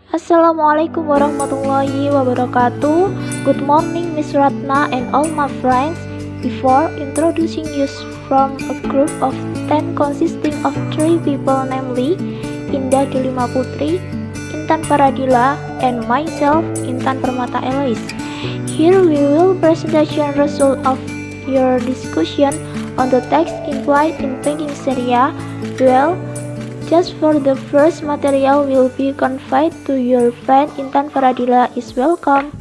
Assalamualaikum warahmatullahi wabarakatuh. Good morning, Miss Ratna and all my friends. Before introducing you from a group of 10 consisting of 3 people, namely Indah Delima Putri, Intan Paradila, and myself, Intan Permata Elois. Here we will presentation result of your discussion on the text implied in banking Sharia. Well, just for the first material will be conveyed to your friend Intan Faradila is welcome.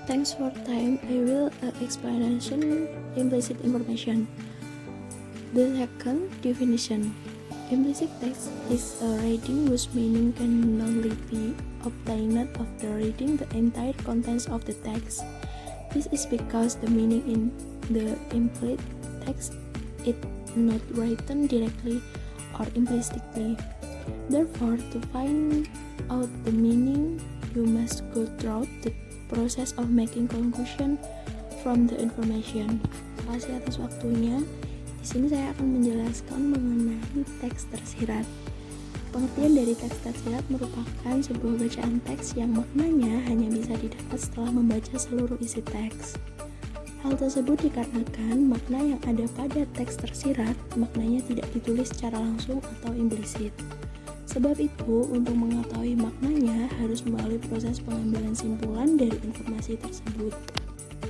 Thanks for time. I will explanation implicit information. The second definition. Implicit text is a reading whose meaning can only be obtained after reading the entire contents of the text. This is because the meaning in the implicit text is not written directly or implicitly. Therefore, to find out the meaning, you must go through the process of making conclusion from the information. Terima kasih atas waktunya. Di sini saya akan menjelaskan mengenai teks tersirat. Pengertian dari teks tersirat merupakan sebuah bacaan teks yang maknanya hanya bisa didapat setelah membaca seluruh isi teks. Hal tersebut dikarenakan makna yang ada pada teks tersirat maknanya tidak ditulis secara langsung atau implisit. Sebab itu, untuk mengetahui maknanya harus melalui proses pengambilan simpulan dari informasi tersebut.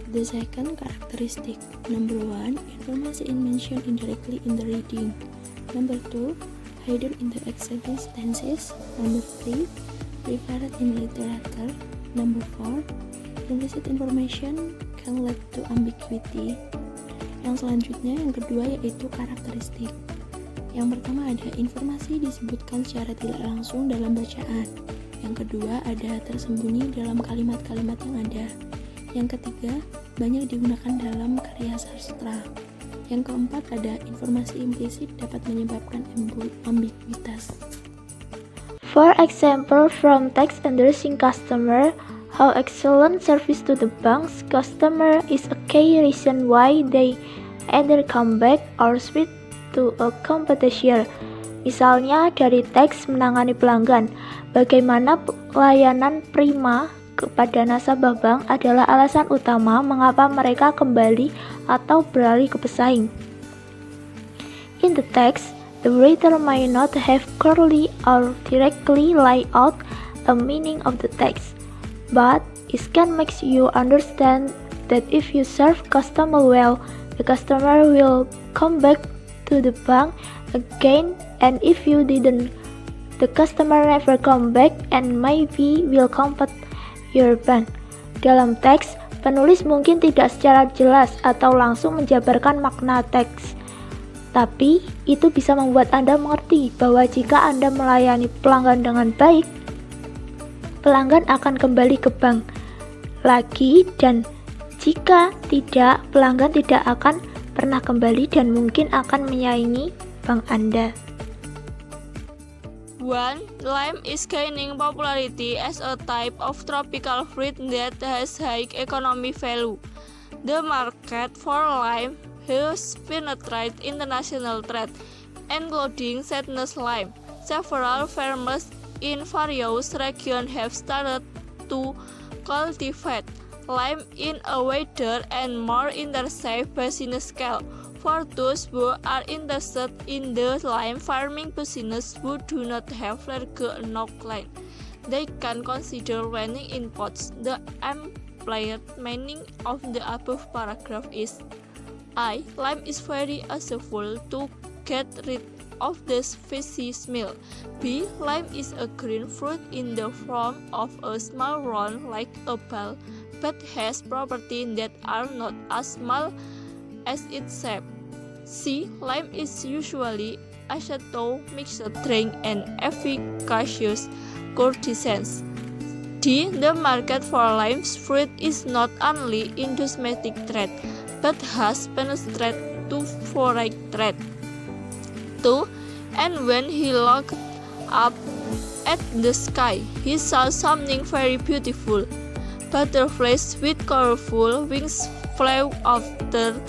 The second characteristic. Number 1, information mentioned indirectly in the reading. Number 2, hidden in the existences. Number 3, referred in literature. Number 4, implicit information can lead to ambiguity. Yang selanjutnya, yang kedua yaitu karakteristik. Yang pertama ada informasi disebutkan secara tidak langsung dalam bacaan. Yang kedua ada tersembunyi dalam kalimat-kalimat yang ada. Yang ketiga, banyak digunakan dalam karya sastra. Yang keempat ada informasi implisit dapat menyebabkan ambiguitas. For example, from text addressing customer, how excellent service to the bank's customer is a key reason why they either come back or switch to a competitor. Misalnya dari teks menangani pelanggan, bagaimana pelayanan prima kepada nasabah bank adalah alasan utama mengapa mereka kembali atau beralih ke pesaing. In the text, the writer may not have clearly or directly laid out a meaning of the text, but it can make you understand that if you serve customer well, the customer will come back to the bank again, and if you didn't, the customer never come back and maybe will contact your bank. Dalam teks, penulis mungkin tidak secara jelas atau langsung menjabarkan makna teks, tapi itu bisa membuat Anda mengerti bahwa jika Anda melayani pelanggan dengan baik, pelanggan akan kembali ke bank lagi, dan jika tidak, pelanggan tidak akan pernah kembali dan mungkin akan menyaingi bank Anda. 1. Lime is gaining popularity as a type of tropical fruit that has high economic value. The market for lime has penetrated international trade, including sadness lime. Several farmers in various regions have started to cultivate lime in a wider and more intensive business scale. For those who are interested in the lime farming business who do not have large enough land, they can consider running in pots. The implied meaning of the above paragraph is: I. Lime is very useful to get rid of the fishy smell. B. Lime is a green fruit in the form of a small round like a ball, but has properties that are not as small as its shape. C. Lime is usually aceto mixed drink and efficacious courtesans. D. The market for lime fruit is not only in cosmetic trade, but has penetrated to foreign trade. 2. And when he looked up at the sky, he saw something very beautiful. Butterflies with colorful wings flew after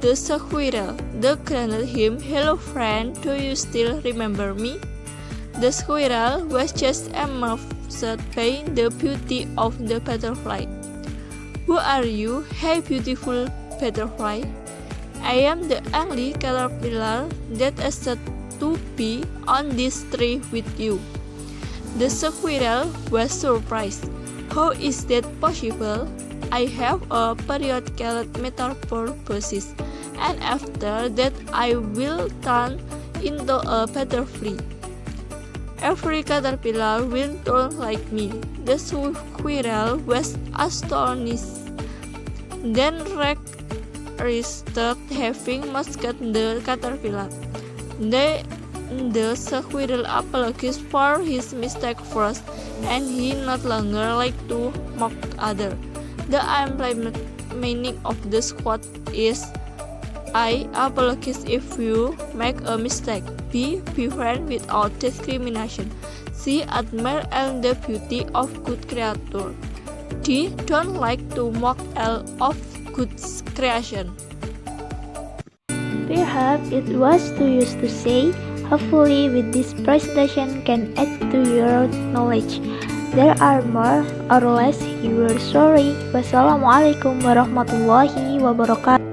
the squirrel. The granted him, "Hello friend, do you still remember me?" The squirrel was just amazed by the beauty of the butterfly. Who are you, hey beautiful butterfly? I am the only caterpillar that is said to be on this tree with you. The squirrel was surprised. How is that possible? I have a periodical metamorphosis, and after that I will turn into a butterfly. Every caterpillar will turn like me. The squirrel was astonished. Then Rex rested, having mastered the caterpillar. The squirrel apologized for his mistake first, and he no longer liked to mock others. The implied meaning of this quote is, I apologize if you make a mistake. Be friend without discrimination. C. Admire and the beauty of good creature. D. Don't like to mock all of good creation. Perhaps it was too used to say. Hopefully with this presentation can add to your knowledge. There are more or less your story. Wassalamualaikum warahmatullahi wabarakatuh.